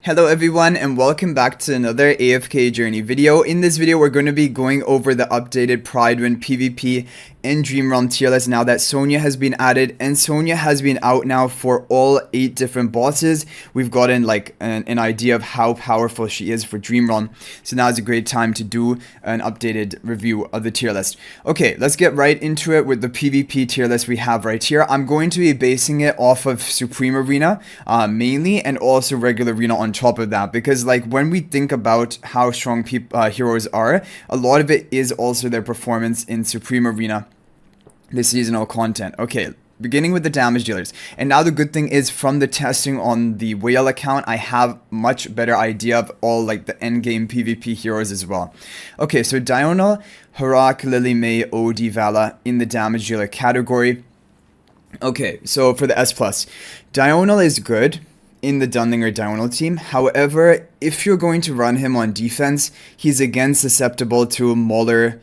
Hello everyone and welcome back to another AFK journey video. In this video we're going to be going over the updated Prydwen PvP and Dream Realm tier list now that Sonja has been added, and Sonja has been out now for all 8 different bosses. We've gotten like an idea of how powerful she is for Dream Realm, so now is a great time to do an updated review of the tier list. Okay, let's get right into it with the PvP tier list we have right here. I'm going to be basing it off of Supreme Arena mainly, and also regular arena on top of that, because like when we think about how strong heroes are, a lot of it is also their performance in Supreme Arena, the seasonal content. Okay, beginning with the damage dealers. And now the good thing is, from the testing on the whale account, I have much better idea of all like the end game PvP heroes as well. Okay, so Diurnal, Harak, Lily May, OD, Vala in the damage dealer category. Okay, so for the S+, Diurnal is good in the Dunlinger Diurnal team. However, if you're going to run him on defense, he's again susceptible to Mauler,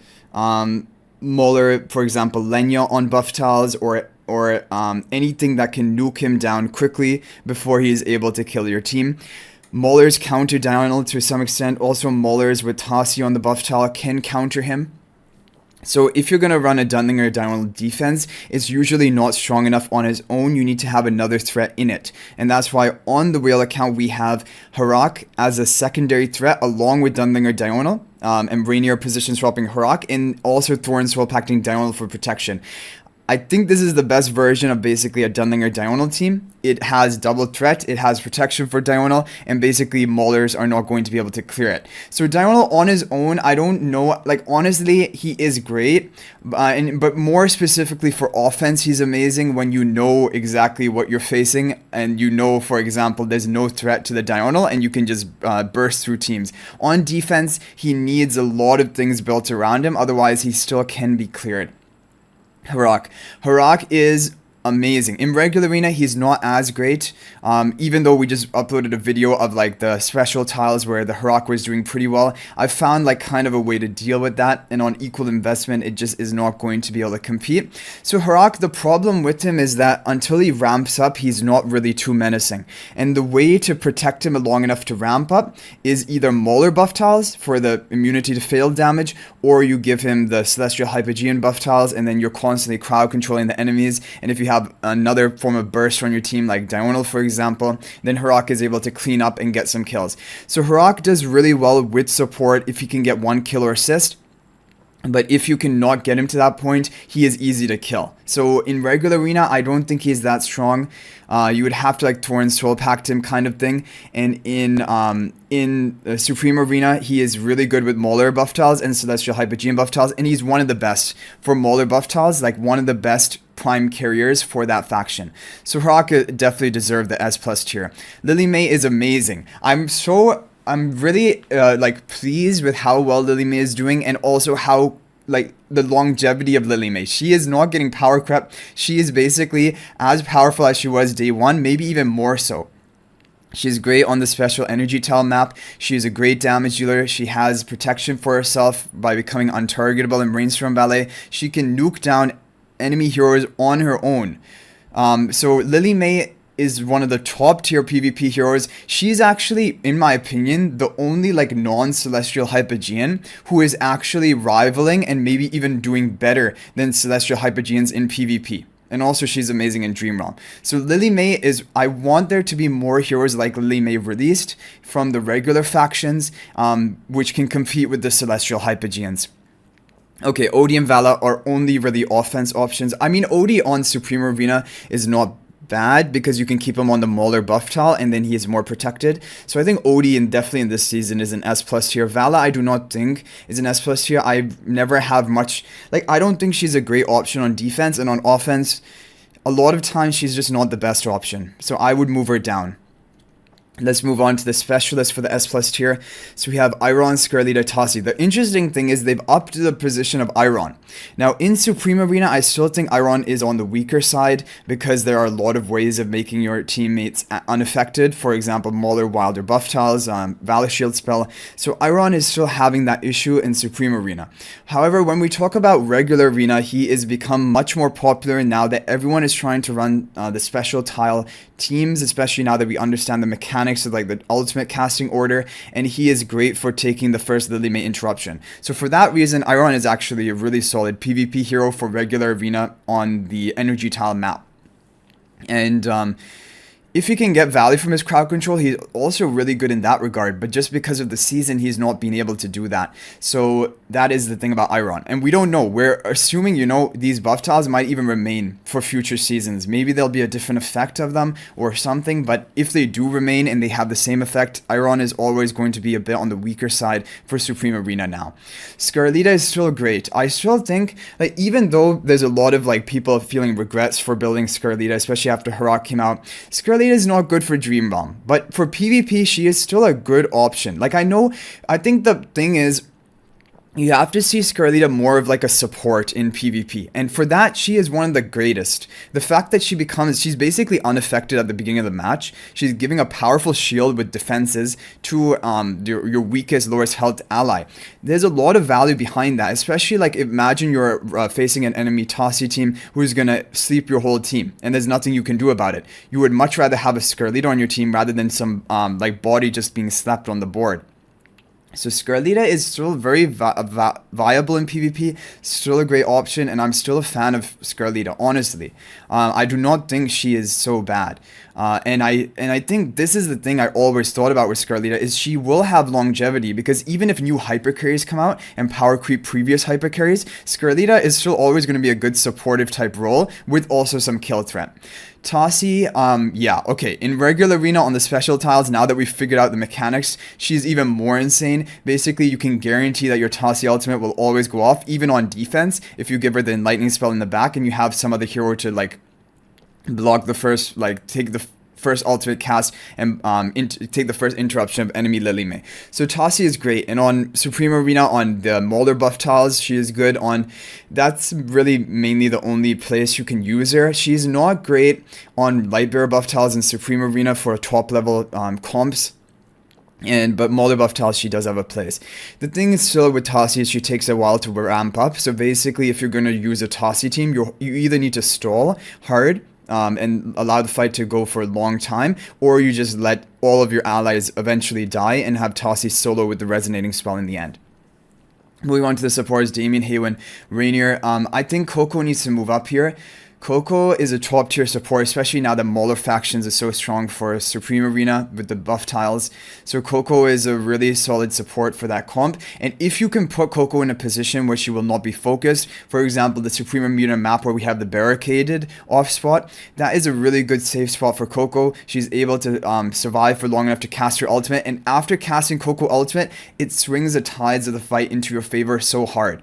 for example, Lenya on buff tiles, or anything that can nuke him down quickly before he is able to kill your team. Mauler's counter Diurnal to some extent. Also, Mauler's with Tassi on the buff tile can counter him. So if you're going to run a Dunlinger Diurnal defense, it's usually not strong enough on his own. You need to have another threat in it. And that's why on the whale account we have Harak as a secondary threat along with Dunlinger Diurnal, and Rainier position swapping Harak, and also Thorn Soul Pacting Diurnal for protection. I think this is the best version of basically a Dunlinger Diurnal team. It has double threat, it has protection for Diurnal, and basically Maulers are not going to be able to clear it. So Diurnal on his own, I don't know, like honestly, he is great, but more specifically for offense, he's amazing when you know exactly what you're facing, and you know, for example, there's no threat to the Diurnal, and you can just burst through teams. On defense, he needs a lot of things built around him, otherwise he still can be cleared. Harak is amazing. In regular arena, he's not as great, even though we just uploaded a video of like the special tiles where the Harak was doing pretty well. I found like kind of a way to deal with that, and on equal investment, it just is not going to be able to compete. So Harak, the problem with him is that until he ramps up, he's not really too menacing. And the way to protect him long enough to ramp up is either Mauler buff tiles for the immunity to fail damage, or you give him the Celestial Hypogean buff tiles, and then you're constantly crowd controlling the enemies. And if you have another form of burst on your team like Diurnal, for example, then Harak is able to clean up and get some kills. So Harak does really well with support if he can get 1 kill or assist. But if you cannot get him to that point, he is easy to kill. So in regular arena, I don't think he's that strong. You would have to like Torrent Soul Pact him kind of thing. And in Supreme Arena, he is really good with Mauler buff tiles and Celestial Hypogean buff tiles. And he's one of the best for Mauler buff tiles, like one of the best prime carriers for that faction. So Harak definitely deserved the S+ tier. Lily May is amazing. I'm really like pleased with how well Lily May is doing, and also how like the longevity of Lily May. She is not getting power crept. She is basically as powerful as she was day 1, maybe even more so. She's great on the special energy tile map. She's a great damage dealer. She has protection for herself by becoming untargetable in Brainstorm Ballet. She can nuke down enemy heroes on her own. So Lily May is one of the top tier PvP heroes. She's actually, in my opinion, the only like non-Celestial Hypogean who is actually rivaling and maybe even doing better than Celestial Hypogeans in PvP. And also she's amazing in Dream Realm. So Lily May is, I want there to be more heroes like Lily May released from the regular factions, which can compete with the Celestial Hypogeans. Okay, Odie and Vala are only really offense options. I mean, Odie on Supreme Arena is not bad because you can keep him on the Mauler buff tile and then he is more protected. So I think Odie definitely in this season is an S+ tier. Vala I do not think is an S+ tier. I never have much, like I don't think she's a great option on defense, and on offense a lot of times she's just not the best option. So I would move her down. Let's move on to the specialist for the S+ tier. So we have Iron, Scarlita, Tassi. The interesting thing is they've upped the position of Iron. Now in Supreme Arena, I still think Iron is on the weaker side because there are a lot of ways of making your teammates unaffected. For example, Mauler, Wilder buff tiles, Valor Shield spell. So Iron is still having that issue in Supreme Arena. However, when we talk about regular arena, he is become much more popular now that everyone is trying to run the special tile teams, especially now that we understand the mechanics mechanics of like the ultimate casting order, and he is great for taking the first Lily May interruption. So for that reason, Iron is actually a really solid PvP hero for regular arena on the energy tile map. And if he can get value from his crowd control, he's also really good in that regard. But just because of the season, he's not been able to do that. So that is the thing about Iron. And we don't know. We're assuming, these buff tiles might even remain for future seasons. Maybe there'll be a different effect of them or something. But if they do remain and they have the same effect, Iron is always going to be a bit on the weaker side for Supreme Arena now. Scarlita is still great. I still think, like, even though there's a lot of like people feeling regrets for building Scarlita, especially after Herat came out, Scarlita is not good for Dream Realm, but for PvP, she is still a good option. Like, I think the thing is, you have to see Scarlita more of like a support in PvP. And for that, she is one of the greatest. The fact that she's basically unaffected at the beginning of the match. She's giving a powerful shield with defenses to your weakest, lowest health ally. There's a lot of value behind that, especially like imagine you're facing an enemy Tossie team who's going to sleep your whole team and there's nothing you can do about it. You would much rather have a Scarlita on your team rather than some like body just being slept on the board. So Scarlita is still very viable in PvP, still a great option, and I'm still a fan of Scarlita, honestly. I do not think she is so bad. And I think this is the thing I always thought about with Scarlita, is she will have longevity, because even if new hyper carries come out and power creep previous hyper carries, Scarlita is still always going to be a good supportive type role with also some kill threat. Tossie, yeah, okay, in regular arena on the special tiles, now that we've figured out the mechanics, she's even more insane. Basically, you can guarantee that your Tossie ultimate will always go off, even on defense, if you give her the enlightening spell in the back and you have some other hero to, like, block the first, like, take the first ultimate cast and take the first interruption of enemy Lily May. So Tossie is great, and on Supreme Arena on the Molder buff tiles, she is good on. That's really mainly the only place you can use her. She's not great on Lightbearer buff tiles in Supreme Arena for top level comps. But Molder buff tiles, she does have a place. The thing is still with Tossie is she takes a while to ramp up. So basically, if you're going to use a Tossie team, you either need to stall hard and allow the fight to go for a long time, or you just let all of your allies eventually die and have Tossie solo with the resonating spell in the end. Moving on to the supports, Damien, Haywen, Rainier. I think Coco needs to move up here. Coco is a top tier support, especially now that Mauler Factions is so strong for Supreme Arena with the buff tiles. So Coco is a really solid support for that comp. And if you can put Coco in a position where she will not be focused, for example, the Supreme Arena map where we have the barricaded off spot, that is a really good safe spot for Coco. She's able to survive for long enough to cast her ultimate. And after casting Coco ultimate, it swings the tides of the fight into your favor so hard.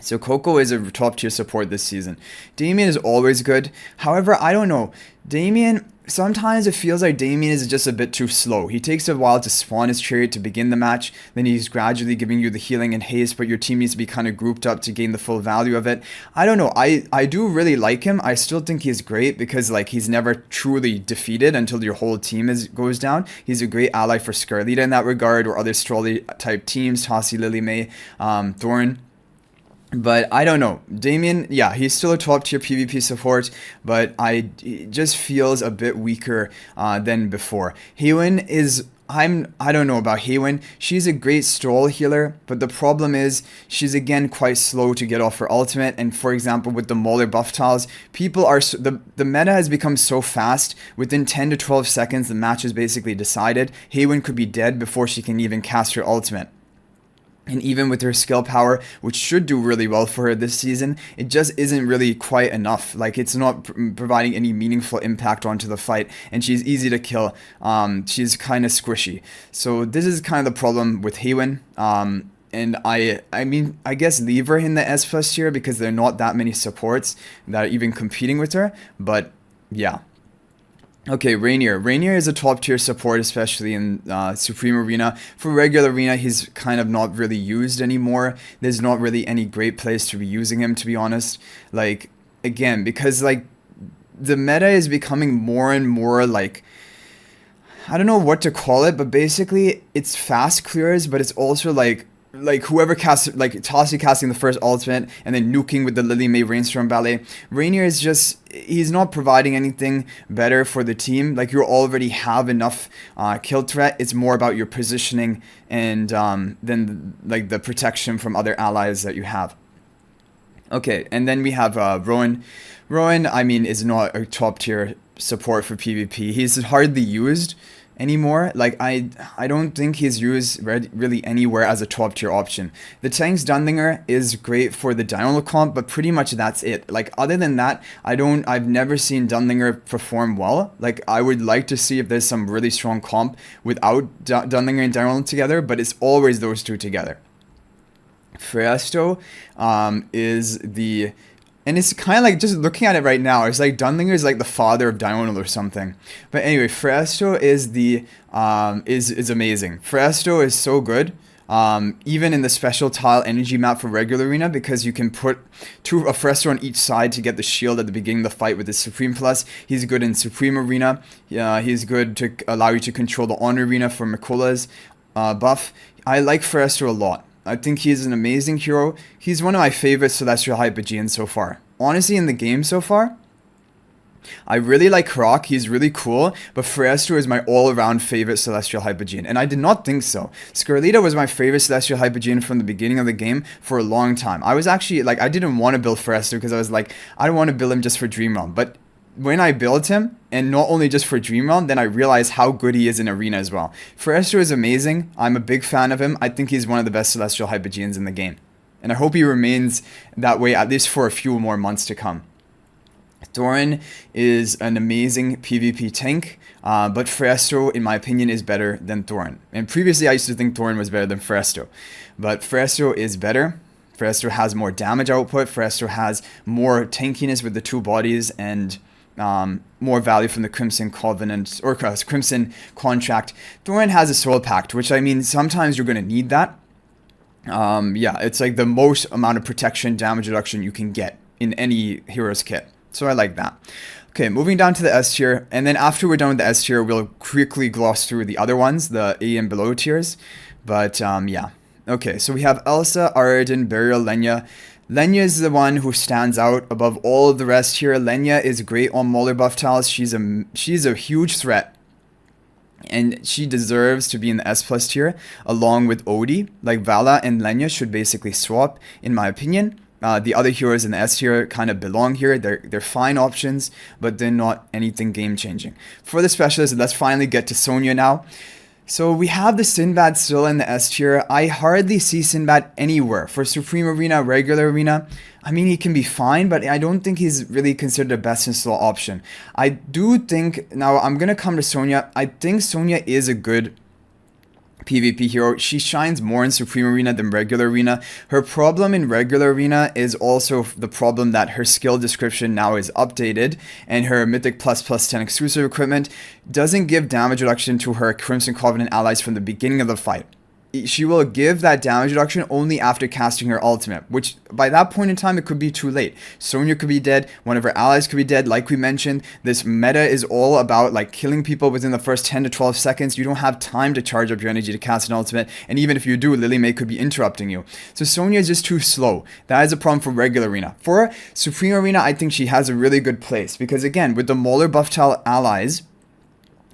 So Coco is a top tier support this season. Damien is always good. However, I don't know. Damien, sometimes it feels like Damien is just a bit too slow. He takes a while to spawn his chariot to begin the match. Then he's gradually giving you the healing and haste, but your team needs to be kind of grouped up to gain the full value of it. I don't know. I do really like him. I still think he's great because like he's never truly defeated until your whole team goes down. He's a great ally for Scarlita in that regard, or other Strolly type teams, Tossie, Lily May, Thorn. But I don't know. Damien, yeah, he's still a top tier PvP support, but it just feels a bit weaker than before. Haywen is, I don't know about Haywen. She's a great stall healer, but the problem is she's again quite slow to get off her ultimate. And for example, with the Mauler buff tiles, people are, the meta has become so fast. Within 10 to 12 seconds, the match is basically decided. Haywen could be dead before she can even cast her ultimate. And even with her skill power, which should do really well for her this season, it just isn't really quite enough. Like, it's not providing any meaningful impact onto the fight, and she's easy to kill. She's kind of squishy. So this is kind of the problem with Haywen. And I mean, I guess leave her in the S+ tier because there are not that many supports that are even competing with her. But yeah. Okay, Rainier. Rainier is a top tier support, especially in Supreme Arena. For regular arena, he's kind of not really used anymore. There's not really any great place to be using him, to be honest. Like, again, because like the meta is becoming more and more like, I don't know what to call it, but basically it's fast clears, but it's also like like whoever casts, like Tassi casting the first ultimate and then nuking with the Lily May Rainstorm Ballet. Rainier is just, he's not providing anything better for the team. Like you already have enough kill threat. It's more about your positioning and then like the protection from other allies that you have. Okay, and then we have Rowan. Rowan, I mean, is not a top tier support for PvP. He's hardly used anymore. Like I don't think he's used really anywhere as a top tier option. The Tanks Dunlinger is great for the diurnal comp, but pretty much that's it. Like other than that, I've never seen Dunlinger perform well. Like I would like to see if there's some really strong comp without Dunlinger and diurnal together, but it's always those two together. Freyasto is the, and it's kind of like, just looking at it right now, it's like Dunlinger is like the father of diurnal or something. But anyway, Freyasto is the is amazing. Freyasto is so good. Even in the special tile energy map for regular arena, because you can put a Freyasto on each side to get the shield at the beginning of the fight with his Supreme Plus. He's good in Supreme Arena. He's good to allow you to control the Honor Arena for Mikola's buff. I like Freyasto a lot. I think he's an amazing hero. He's one of my favorite Celestial Hypogeans so far. Honestly, in the game so far, I really like Croc. He's really cool, but Freyasto is my all-around favorite Celestial Hypogean, and I did not think so. Scarlita was my favorite Celestial Hypogean from the beginning of the game for a long time. I was actually, like, I didn't want to build Freyasto because I was like, I don't want to build him just for Dream Realm, but when I built him, and not only just for Dream Realm, then I realized how good he is in Arena as well. Freyasto is amazing. I'm a big fan of him. I think he's one of the best Celestial Hypogeans in the game. And I hope he remains that way at least for a few more months to come. Thorin is an amazing PvP tank, but Freyasto, in my opinion, is better than Thorin. And previously I used to think Thorin was better than Freyasto, but Freyasto is better. Freyasto has more damage output. Freyasto has more tankiness with the two bodies, and more value from the Crimson Covenant or Crimson Contract. Thorin has a Soul Pact, which, I mean, sometimes you're going to need that. Yeah, it's like the most amount of protection, damage reduction you can get in any hero's kit. So I like that. Okay, moving down to the S tier, and then after we're done with the S tier, we'll quickly gloss through the other ones, the A and below tiers. But yeah. Okay, so we have Elsa, Arden, Burial, Lenya. Lenya is the one who stands out above all of the rest here. Lenya is great on Mauler buff tiles. She's a huge threat, and she deserves to be in the S plus tier along with Odie. Like Vala and Lenya should basically swap, in my opinion. The other heroes in the S tier kind of belong here. They're fine options, but they're not anything game changing. For the specialists, let's finally get to Sonja now. So we have the Sinbad still in the S tier. I hardly see Sinbad anywhere. For Supreme Arena, regular arena, I mean, he can be fine, but I don't think he's really considered a best in slot option. I do think, now I'm going to come to Sonja. I think Sonja is a good PvP hero. She shines more in Supreme Arena than regular arena. Her problem in regular arena is also the problem that her skill description now is updated, and her Mythic ++10 exclusive equipment doesn't give damage reduction to her Crimson Covenant allies from the beginning of the fight. She will give that damage reduction only after casting her ultimate, which by that point in time, it could be too late. Sonja could be dead, one of her allies could be dead. Like we mentioned, this meta is all about like killing people within the first 10 to 12 seconds. You don't have time to charge up your energy to cast an ultimate, and even if you do, Lily May could be interrupting you. So Sonja is just too slow. That is a problem for regular arena. For Supreme Arena, I think she has a really good place, because again, with the Mauler buff tile allies,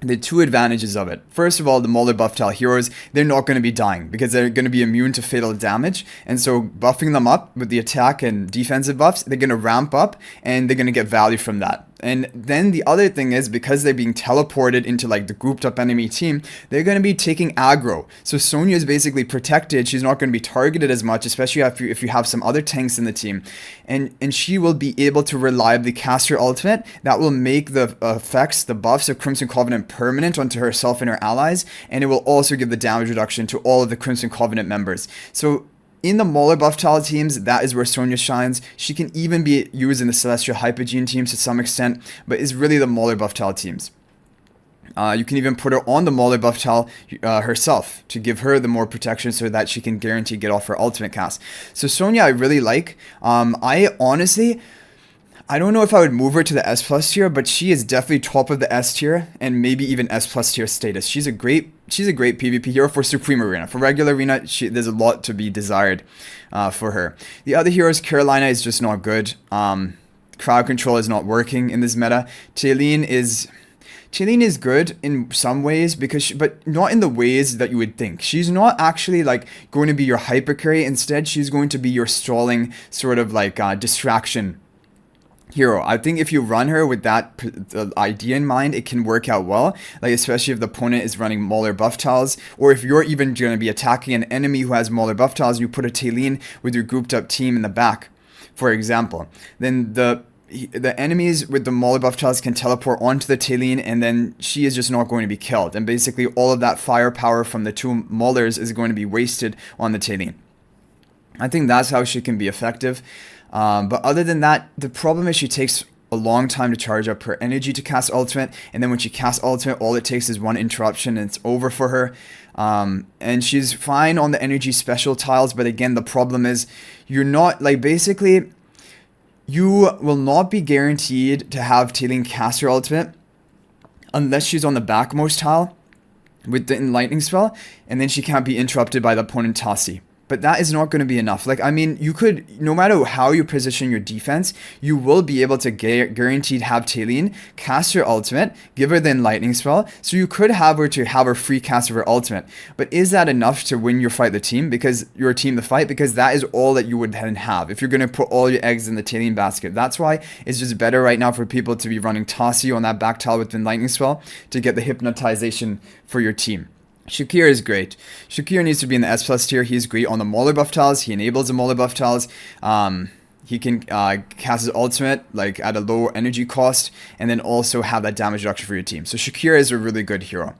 the two advantages of it. First of all, the Mauler buff tile heroes, they're not going to be dying because they're going to be immune to fatal damage. And so buffing them up with the attack and defensive buffs, they're going to ramp up and they're going to get value from that. And then the other thing is, because they're being teleported into like the grouped up enemy team, they're going to be taking aggro. So Sonja is basically protected. She's not going to be targeted as much, especially if you have some other tanks in the team. And she will be able to reliably cast her ultimate. That will make the effects, the buffs of Crimson Covenant permanent onto herself and her allies. And it will also give the damage reduction to all of the Crimson Covenant members. So in the Mauler buff tile teams, that is where Sonja shines. She can even be used in the Celestial Hypogean teams to some extent, but it's really the Mauler buff tile teams. You can even put her on the Mauler buff tile herself to give her the more protection so that she can guarantee get off her ultimate cast. So Sonja I really like. I honestly, I don't know if I would move her to the S plus tier, but she is definitely top of the S tier and maybe even S plus tier status. She's a great she's a great PvP hero for Supreme Arena. For regular arena, there's a lot to be desired for her. The other heroes, Carolina is just not good. Crowd control is not working in this meta. Talene is good in some ways but not in the ways that you would think. She's not actually like going to be your hyper carry. Instead, she's going to be your stalling sort of like distraction hero. I think if you run her with that idea in mind, it can work out well. Like especially if the opponent is running Mauler buff tiles, or if you're even going to be attacking an enemy who has Mauler buff tiles, you put a Talene with your grouped up team in the back, for example. Then the enemies with the Mauler buff tiles can teleport onto the Talene, and then she is just not going to be killed. And basically all of that firepower from the two Maulers is going to be wasted on the Talene. I think that's how she can be effective. But other than that, the problem is she takes a long time to charge up her energy to cast ultimate, and then when she casts ultimate, all it takes is one interruption and it's over for her. And she's fine on the energy special tiles, but again, the problem is you're not, like, basically you will not be guaranteed to have Talene cast her ultimate unless she's on the backmost tile with the enlightening spell, and then she can't be interrupted by the opponent Tassi. But that is not going to be enough. Like, I mean, you could, no matter how you position your defense, you will be able to guaranteed have Talene cast her ultimate, give her the enlightening spell, so you could have her free cast of her ultimate. But is that enough to win your fight the team? Because your team the fight, because that is all that you would then have if you're going to put all your eggs in the Talene basket. That's why it's just better right now for people to be running Tassi on that back tile with the enlightening spell to get the hypnotization for your team. Shakir is great. Shakir needs to be in the S plus tier. He's great on the Mauler buff tiles. He enables the Mauler buff tiles. He can cast his ultimate like at a low energy cost, and then also have that damage reduction for your team. So Shakir is a really good hero.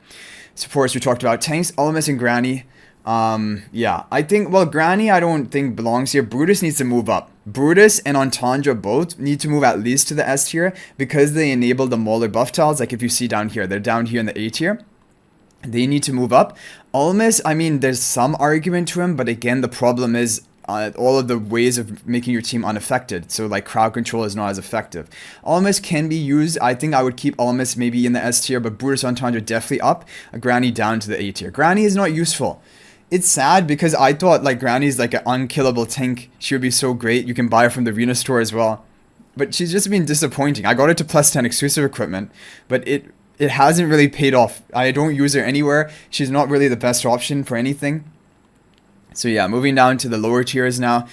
Supports we talked about. Tanks, Elemis and Granny. Yeah, I think, well, Granny I don't think belongs here. Brutus needs to move up. Brutus and Entendre both need to move at least to the S tier because they enable the Mauler buff tiles. Like if you see down here, they're down here in the A tier. They need to move up. Almas, I mean, there's some argument to him, but again, the problem is all of the ways of making your team unaffected. So like crowd control is not as effective. Almas can be used. I think I would keep Almas maybe in the S tier, but Brutus Entendre definitely up. Granny down to the A tier. Granny is not useful. It's sad because I thought like Granny's like an unkillable tank. She would be so great. You can buy her from the arena store as well. But she's just been disappointing. I got her to plus 10 exclusive equipment, but it hasn't really paid off. I don't use her anywhere. She's not really the best option for anything. So yeah, moving down to the lower tiers now.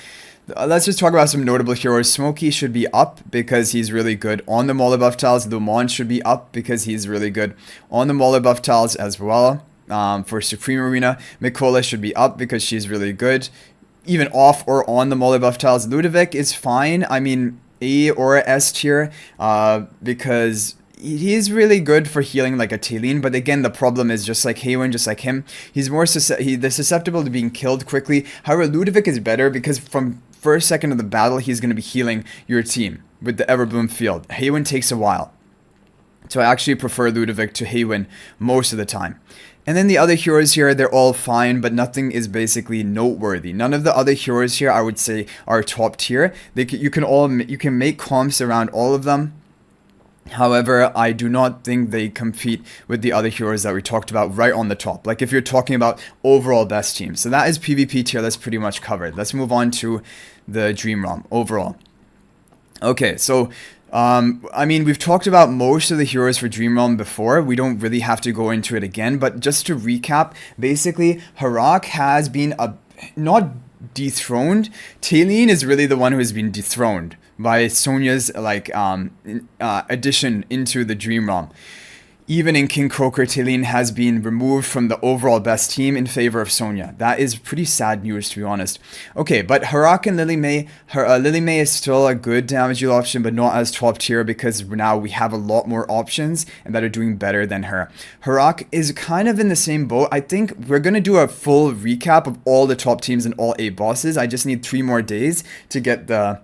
Let's just talk about some notable heroes. Smokey should be up because he's really good on the Mauler buff tiles. Lumon should be up because he's really good on the Mauler buff tiles as well. For Supreme Arena, Mikola should be up because she's really good, even off or on the Mauler buff tiles. Ludovic is fine. I mean, A or S tier because he's really good for healing like a Talene, but again, the problem is just like Haywin, just like him, he's more susceptible to being killed quickly. However, Ludovic is better because from first second of the battle, he's going to be healing your team with the Everbloom field. Haywin takes a while. So I actually prefer Ludovic to Haywin most of the time. And then the other heroes here, they're all fine, but nothing is basically noteworthy. None of the other heroes here, I would say, are top tier. You can make comps around all of them. However, I do not think they compete with the other heroes that we talked about right on the top. Like if you're talking about overall best teams. So that is PvP tier. That's pretty much covered. Let's move on to the Dream Realm overall. Okay, so I mean, we've talked about most of the heroes for Dream Realm before. We don't really have to go into it again. But just to recap, basically, Harak has been not dethroned. Talene is really the one who has been dethroned by Sonja's like addition into the Dream Realm. Even in King Croker, Talene has been removed from the overall best team in favor of Sonja. That is pretty sad news, to be honest. Okay, but Harak and Lily May, Lily May is still a good damage deal option, but not as top tier because now we have a lot more options and that are doing better than her. Harak is kind of in the same boat. I think we're going to do a full recap of all the top teams and all 8 bosses. I just need 3 more days to get the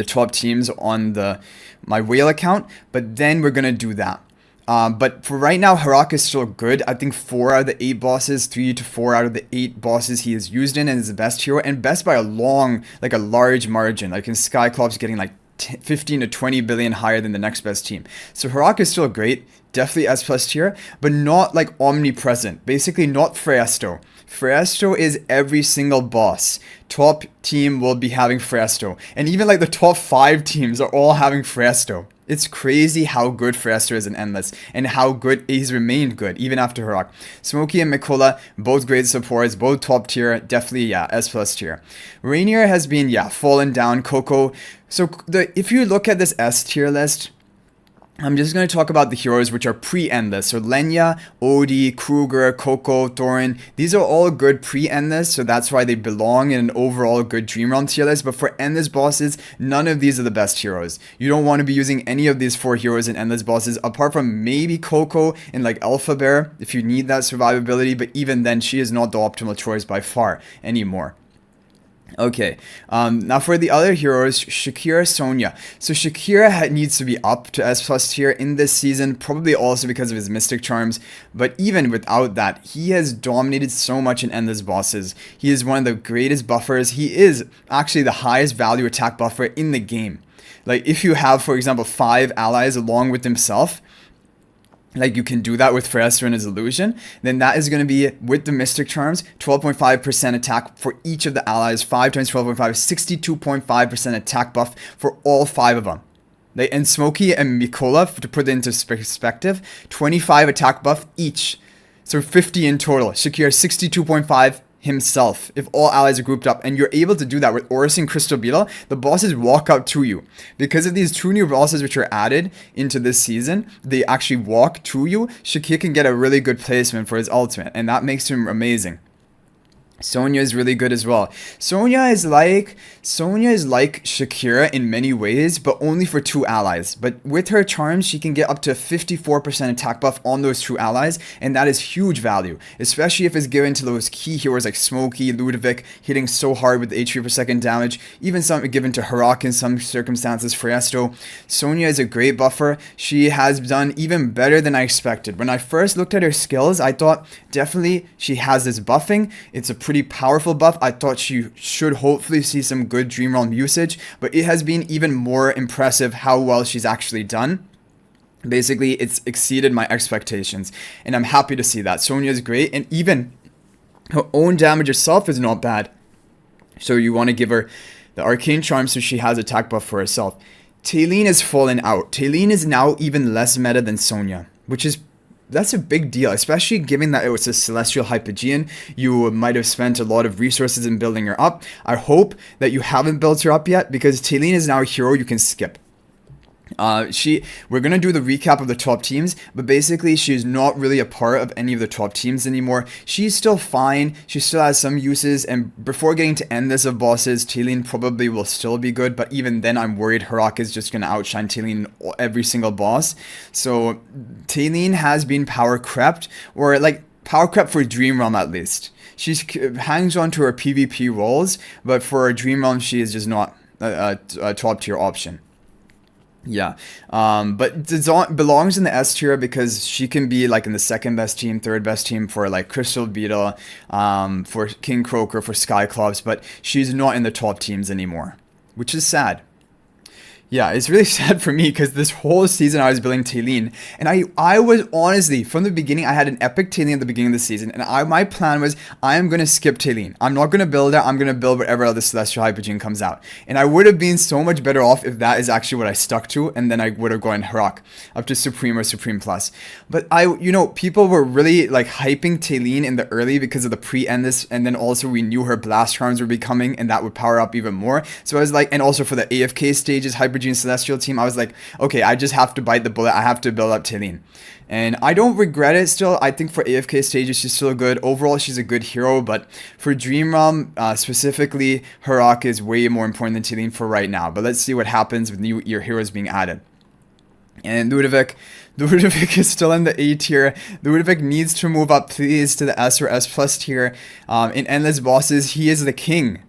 top teams on my whale account, but then we're going to do that. But for right now, Harak is still good. I think 4 out of the 8 bosses, 3 to 4 out of the 8 bosses he is used in and is the best hero, and best by a large margin. Like in Skyclops getting like 15 to 20 billion higher than the next best team. So Harak is still great. definitely S plus tier, but not like omnipresent. Basically, not Freesto. Freesto is every single boss. Top team will be having Freesto. And even like the top 5 teams are all having Freesto. It's crazy how good Freesto is in Endless and how good he's remained good even after Heroic. Smokey and Mikola, both great supports, both top tier, definitely, yeah, S plus tier. Rainier has been, yeah, fallen down. Coco. So if you look at this S tier list, I'm just going to talk about the heroes which are pre-endless. So Lenya, Odie, Kruger, Coco, Thorin. These are all good pre-endless, so that's why they belong in an overall good Dream Realm tier list. But for endless bosses, none of these are the best heroes. You don't want to be using any of these 4 heroes in endless bosses, apart from maybe Coco and like Alpha Bear, if you need that survivability. But even then, she is not the optimal choice by far anymore. Okay, now for the other heroes, Shakira, Sonja. So Shakira needs to be up to S plus tier in this season, probably also because of his Mystic Charms, but even without that, he has dominated so much in endless bosses. He is one of the greatest buffers. He is actually the highest value attack buffer in the game. Like if you have, for example, 5 allies along with himself, like you can do that with Freesto and his illusion, then that is going to be, with the Mystic Charms, 12.5% attack for each of the allies. 5 times 12.5, 62.5% attack buff for all 5 of them. And Smokey and Mikola, to put it into perspective, 25 attack buff each. So 50 in total. Shakira, 62.5 himself, if all allies are grouped up, and you're able to do that with Oris and Crystal Beetle. The bosses walk out to you because of these 2 new bosses which are added into this season. They actually walk to you. Shakir can get a really good placement for his ultimate, and that makes him amazing. Sonja is really good as well. Sonja is like Shakira in many ways, but only for 2 allies. But with her charms, she can get up to 54% attack buff on those 2 allies, and that is huge value, especially if it's given to those key heroes like Smokey, Ludovic, hitting so hard with HP per second damage, even some given to Heroic in some circumstances, Freesto. Sonja is a great buffer. She has done even better than I expected. When I first looked at her skills, I thought definitely she has this buffing. It's a pretty powerful buff. I thought she should hopefully see some good Dream Realm usage, but it has been even more impressive how well she's actually done. Basically, it's exceeded my expectations, and I'm happy to see that. Sonja is great, and even her own damage herself is not bad. So you want to give her the Arcane Charm so she has attack buff for herself. Talene has fallen out. Talene is now even less meta than Sonja, that's a big deal, especially given that it was a Celestial Hypogean. You might have spent a lot of resources in building her up. I hope that you haven't built her up yet, because Talene is now a hero you can skip. We're gonna do the recap of the top teams, but basically she's not really a part of any of the top teams anymore. She's still fine, she still has some uses, and before getting to endless of bosses, Talene probably will still be good, but even then I'm worried Heroic is just gonna outshine Talene in every single boss. So Talene has been power crept, or like power crept for Dream Realm at least. She hangs on to her PvP roles, but for Dream Realm she is just not a top tier option. Yeah, but Zon belongs in the S tier because she can be like in the 2nd best team, 3rd best team for like Crystal Beetle, for King Croaker, for Skyclops, but she's not in the top teams anymore, which is sad. Yeah, it's really sad for me because this whole season I was building Talene, and I was honestly, from the beginning, I had an epic Talene at the beginning of the season, and my plan was, I am going to skip Talene. I'm not going to build it, I'm going to build whatever other Celestial Hypogean comes out. And I would have been so much better off if that is actually what I stuck to, and then I would have gone Heroic up to Supreme or Supreme Plus. But people were really like hyping Talene in the early because of the pre-endless, and then also we knew her Blast Charms were becoming, and that would power up even more. So I was like, and also for the AFK stages, Hypogean Celestial team, I was like, okay, I just have to bite the bullet. I have to build up Talene. And I don't regret it still. I think for AFK stages, she's still good. Overall, she's a good hero, but for Dream Realm, specifically, Heroic is way more important than Talene for right now. But let's see what happens with new heroes being added. And Ludovic is still in the A tier. Ludovic needs to move up, please, to the S or S plus tier. In endless bosses, he is the king.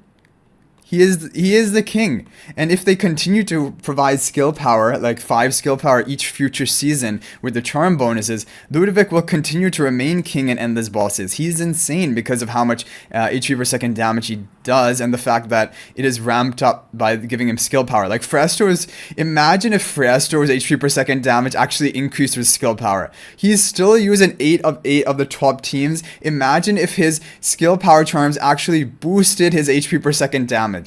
He is the king. And if they continue to provide skill power, like 5 skill power each future season with the charm bonuses, Ludovic will continue to remain king in endless bosses. He's insane because of how much HP per second damage he does, and the fact that it is ramped up by giving him skill power. Like imagine if Fresto's HP per second damage actually increased with skill power. He's still using 8 of 8 of the top teams. Imagine if his skill power charms actually boosted his HP per second damage.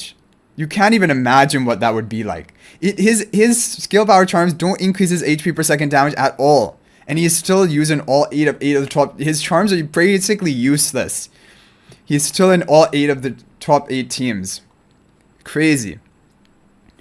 You can't even imagine what that would be like. His skill power charms don't increase his HP per second damage at all. And he's still using all 8 of 8 of the top. His charms are basically useless. He's still in all 8 of the top 8 teams. Crazy.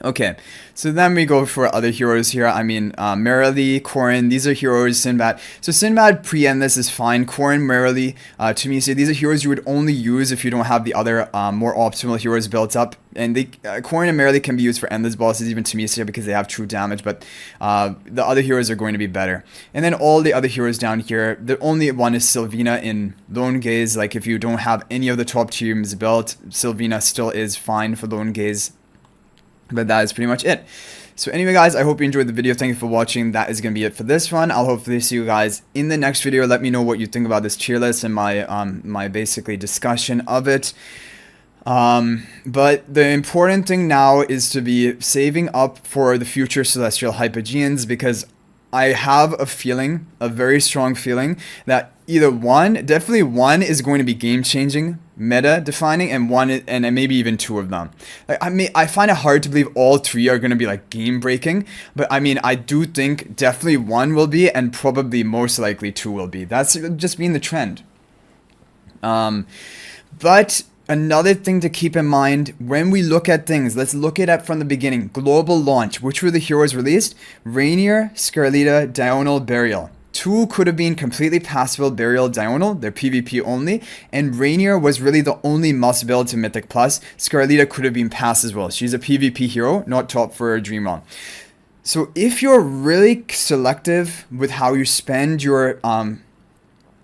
Okay, so then we go for other heroes here. I mean, Merrily, Corrin, these are heroes. Sinbad. So Sinbad pre-endless is fine. Corrin, Merrily, Tumisia, these are heroes you would only use if you don't have the other more optimal heroes built up. And Corrin and Merrily can be used for endless bosses, even Tumisia, because they have true damage. But the other heroes are going to be better. And then all the other heroes down here, the only one is Sylvina in Lone Gaze. Like if you don't have any of the top teams built, Sylvina still is fine for Lone Gaze. But that is pretty much it. So anyway, guys, I hope you enjoyed the video. Thank you for watching. That is going to be it for this one. I'll hopefully see you guys in the next video. Let me know what you think about this tier list and my basically discussion of it. But the important thing now is to be saving up for the future Celestial Hypogeans, because I have a feeling, a very strong feeling, that either definitely one is going to be game-changing, meta-defining, and maybe even 2 of them. Like, I find it hard to believe all 3 are going to be like game-breaking, but I mean, I do think definitely 1 will be, and probably most likely 2 will be. That's just been the trend. But another thing to keep in mind when we look at things, let's look at it from the beginning. Global launch. Which were the heroes released? Rainier, Scarlita, Diurnal, Burial. 2 could have been completely passable, Burial, Diurnal, they're PvP only, and Rainier was really the only must build to Mythic Plus. Scarlita could have been passed as well. She's a PvP hero, not top for a Dream Realm. So if you're really selective with how you spend your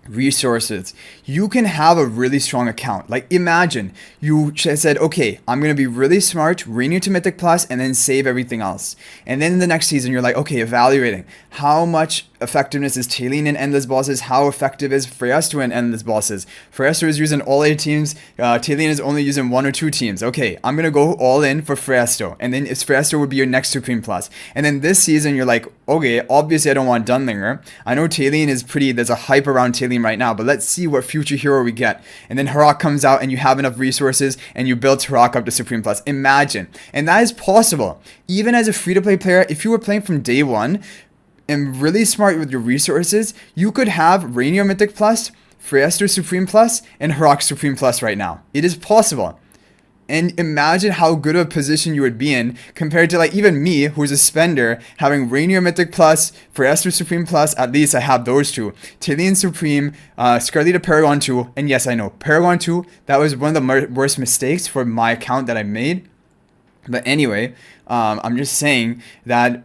resources, you can have a really strong account. Like imagine you said, okay, I'm going to be really smart, renew to Mythic Plus, and then save everything else. And then in the next season, you're like, okay, evaluating how much effectiveness is Talene in endless bosses, how effective is Freyasto in endless bosses. Freyasto is using all 8 teams, Talene is only using 1 or 2 teams. Okay, I'm going to go all in for Freyasto. And then Freyasto would be your next Supreme Plus. And then this season, you're like, okay, obviously I don't want Dunlinger. I know Talene is there's a hype around Talene right now, but let's see what future hero we get. And then Harak comes out and you have enough resources and you build Harak up to Supreme Plus. Imagine. And that is possible. Even as a free-to-play player, if you were playing from day 1 and really smart with your resources, you could have Rainier Mythic Plus, Freyasto Supreme Plus, and Harak Supreme Plus right now. It is possible. And imagine how good of a position you would be in compared to like even me, who's a spender, having Rainier Mythic Plus, Freyasto Supreme Plus. At least I have those 2. Talene Supreme, Scarlita Paragon 2, and yes, I know, Paragon 2, that was one of the worst mistakes for my account that I made. But anyway, I'm just saying that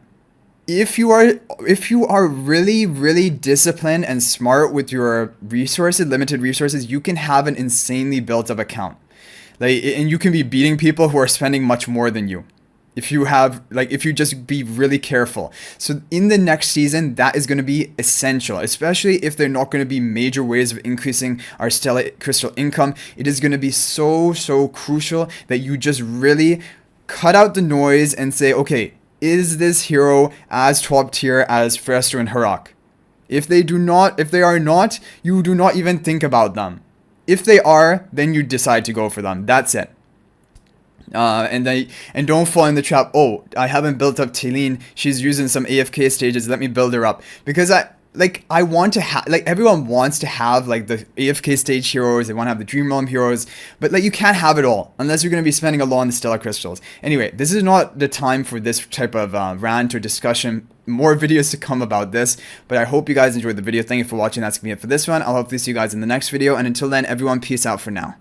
if you are really disciplined and smart with your resources, limited resources, you can have an insanely built up account. Like, and you can be beating people who are spending much more than you. If you just be really careful. So in the next season, that is going to be essential, especially if they're not going to be major ways of increasing our Stellar Crystal income. It is going to be so crucial that you just really cut out the noise and say, okay, is this hero as top tier as Freyasto and Harak? If they are not, you do not even think about them. If they are, then you decide to go for them. That's it. And don't fall in the trap. Oh, I haven't built up Talene. She's using some AFK stages. Let me build her up. Because I want to have, like, everyone wants to have like the AFK stage heroes. They want to have the Dream Realm heroes. But like, you can't have it all unless you're going to be spending a lot on the Stellar Crystals. Anyway, this is not the time for this type of rant or discussion. More videos to come about this, but I hope you guys enjoyed the video. Thank you for watching. That's gonna be it for this one. I'll hopefully see you guys in the next video, and until then, everyone, peace out for now.